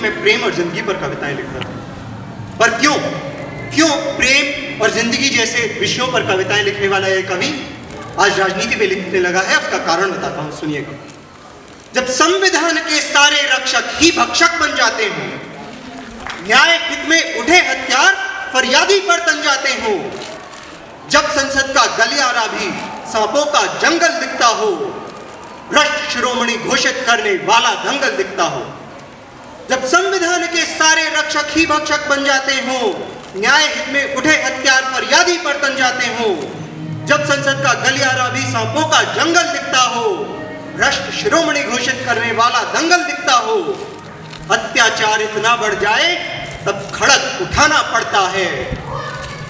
मैं प्रेम और जिंदगी पर कविताएं लिखता था। पर क्यों प्रेम और जिंदगी जैसे विषयों पर कविताएं लिखने वाला यह कवि आज राजनीति पे लिखने लगा है? उसका कारण बताता हूं, सुनिएगा। जब संविधान के सारे रक्षक ही भक्षक बन जाते हो, न्याय हित में उठे हथियार फरियादी पर तन जाते हो, जब संसद का गलियारा भी सांपों का जंगल दिखता हो, भ्रष्ट शिरोमणि घोषित करने वाला दंगल दिखता हो, जब संविधान के सारे रक्षक ही भक्षक बन जाते हो, न्याय हित में उठे हथियार फरियादी पर तन जाते हो, जब संसद का गलियारा भी सांपों का जंगल दिखता हो, भ्रष्ट शिरोमणि घोषित करने वाला दंगल दिखता हो, अत्याचार इतना बढ़ जाए तब खड़क उठाना पड़ता है,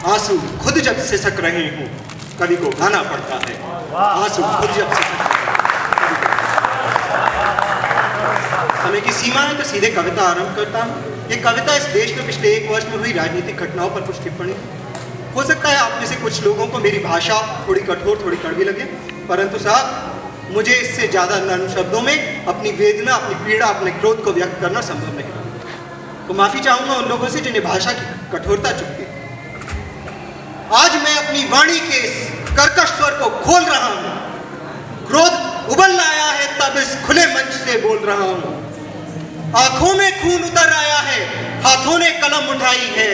आंसू खुद जब सिसक रहे हो कवि को गाना पड़ता है, आंसू खुद जब सिसक रहे हो। समय की सीमा है तो सीधे कविता आरंभ करता हूँ। ये कविता इस देश में पिछले 1 वर्ष में हुई राजनीतिक घटनाओं पर कुछ टिप्पणी। हो सकता है आप में से कुछ लोगों को मेरी भाषा थोड़ी कठोर, थोड़ी कड़वी लगे, परंतु साहब मुझे इससे ज़्यादा नर्म शब्दों में अपनी वेदना, अपनी पीड़ा, अपने क्रोध को व्यक्त करना संभव नहीं। तो माफ़ी चाहूँगा उन लोगों से जिन्हें भाषा की कठोरता चुभती। आज मैं अपनी वाणी के इस कर्कश स्वर को खोल रहा हूँ, क्रोध उबल आया है तब इस खुले मंच से बोल रहा हूँ, आंखों में खून उतर आया है, हाथों ने कलम उठाई है,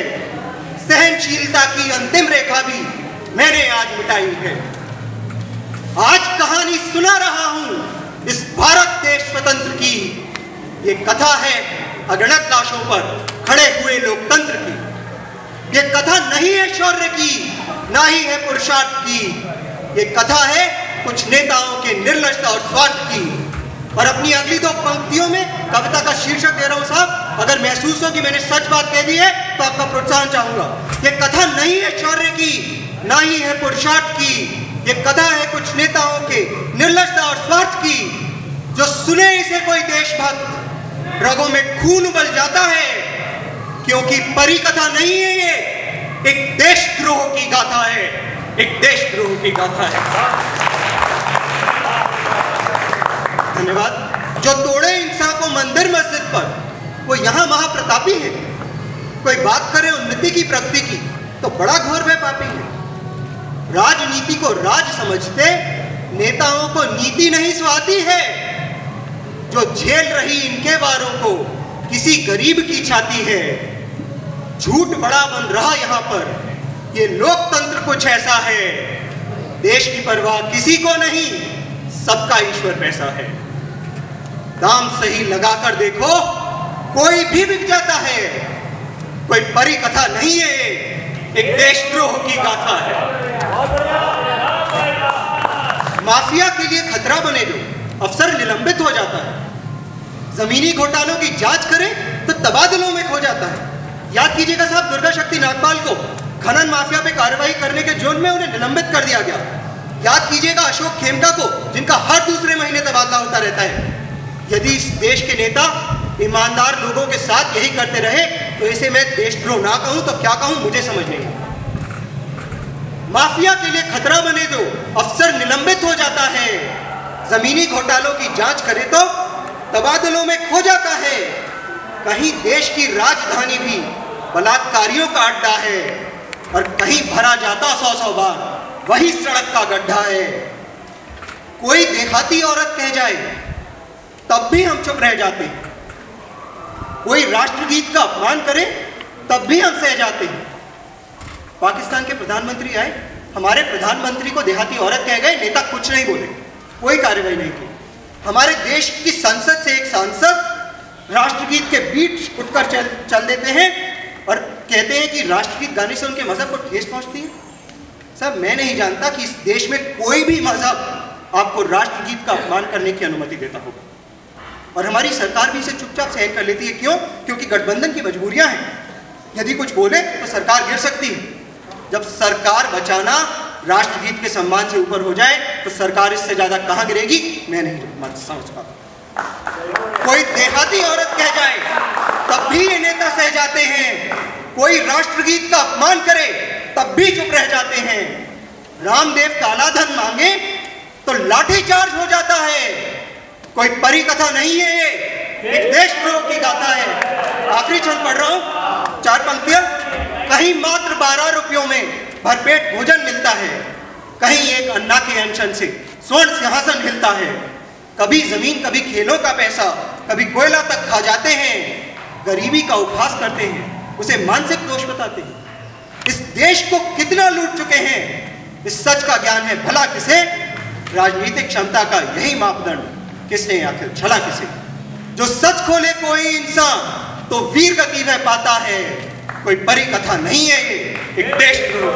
सहनशीलता की अंतिम रेखा भी मैंने आज मिटाई है। आज कहानी सुना रहा हूं इस भारत देश स्वतंत्र की, ये कथा है अगणित लाशों पर खड़े हुए लोकतंत्र की। ये कथा नहीं है शौर्य की, ना ही है पुरुषार्थ की, ये कथा है कुछ नेताओं के निर्लजता और स्वार्थ की। और अपनी अगली 2 पंक्तियों में कविता का शीर्षक दे रहा हूं साहब, अगर महसूस हो कि मैंने सच बात कह दी है तो आपका प्रोत्साहन चाहूंगा। ये कथा नहीं है शौर्य की, ना ही है पुरुषार्थ की, ये कथा है कुछ नेताओं के निर्लजता और स्वार्थ की। जो सुने इसे कोई देशभक्त रगों में खून उबल जाता है, क्योंकि परी कथा नहीं है, ये एक देशद्रोह की गाथा है, एक देशद्रोह की गाथा है। धन्यवाद। जो तोड़े इंसान को मंदिर मस्जिद पर, वो यहाँ महाप्रतापी है। कोई बात करे उन्नति की, प्रगति की, तो बड़ा घोर वह पापी है। राजनीति को राज समझते नेताओं को नीति नहीं सुहाती है। जो झेल रही इनके वारों को किसी गरीब की छाती है। झूठ बड़ा बन रहा यहाँ पर, ये लोकतंत्र कुछ ऐसा है, देश की परवाह किसी को नहीं, सबका ईश्वर पैसा है। दाम सही लगाकर देखो कोई भी बिक जाता है, कोई परी कथा नहीं है, एक देशद्रोह की गाथा है। माफिया के लिए खतरा बने जो अफसर निलंबित हो जाता है, जमीनी घोटालों की जांच करें तो तबादलों में खो जाता है। याद कीजिएगा साहब, दुर्गा शक्ति नागपाल को खनन माफिया पे कार्रवाई करने के जुर्म में उन्हें निलंबित कर दिया गया। याद कीजिएगा अशोक खेमका को, जिनका हर दूसरे महीने तबादला होता रहता है। यदि इस देश के नेता ईमानदार लोगों के साथ यही करते रहे तो इसे मैं देशद्रोह ना कहूं तो क्या कहूं, मुझे समझ नहीं। माफिया के लिए खतरा बने जो अफसर निलंबित हो जाता है, जमीनी घोटालों की जांच करे तो तबादलों में खो जाता है। कहीं देश की राजधानी भी बलात्कारियों का अड्डा है, और कहीं भरा जाता 100 बार वही सड़क का गड्ढा है। कोई देहाती औरत कह जाए तब भी हम चुप रह जाते हैं, कोई राष्ट्रगीत का अपमान करे तब भी हम सह जाते हैं। पाकिस्तान के प्रधानमंत्री आए, हमारे प्रधानमंत्री को देहाती औरत कह गए, नेता कुछ नहीं बोले, कोई कार्रवाई नहीं की। हमारे देश की संसद से एक सांसद राष्ट्रगीत के बीच उठकर चल देते हैं और कहते हैं कि राष्ट्रगीत गाने से उनके मजहब को ठेस पहुंचती है। साहब मैं नहीं जानता कि इस देश में कोई भी मजहब आपको राष्ट्रगीत का अपमान करने की अनुमति देता होगा, और हमारी सरकार भी इसे चुपचाप सहन कर लेती है। क्यों? क्योंकि गठबंधन की मजबूरियां हैं। यदि कुछ बोले तो सरकार गिर सकती है। जब सरकार बचाना राष्ट्रगीत के सम्मान से ऊपर हो जाए तो सरकार इससे ज्यादा कहां गिरेगी, मैं नहीं समझ पाता। कोई देहाती औरत कह जाए तब भी ये नेता सह जाते हैं, कोई राष्ट्रगीत का अपमान करे तब भी चुप रह जाते हैं। रामदेव काला धन मांगे तो लाठीचार्ज हो जाता है। कोई परी कथा नहीं है, ये एक देशद्रोह की गाथा है। आखिरी क्षण पढ़ रहा हूं 4 पंक्तियां। कहीं मात्र 12 रुपयों में भरपेट भोजन मिलता है, कहीं एक अन्ना के अनशन से स्वर्ण सिंहासन हिलता है। कभी जमीन, कभी खेलों का पैसा, कभी कोयला तक खा जाते हैं। गरीबी का उपहास करते हैं, उसे मानसिक दोष बताते हैं। इस देश को कितना लूट चुके हैं, इस सच का ज्ञान है भला किसे। राजनीतिक क्षमता का यही मापदंड, किसने आखिर छला किसे। जो सच खोले कोई इंसान तो वीर गति वह पाता है। कोई परी कथा नहीं है ये, एक देशद्रोह।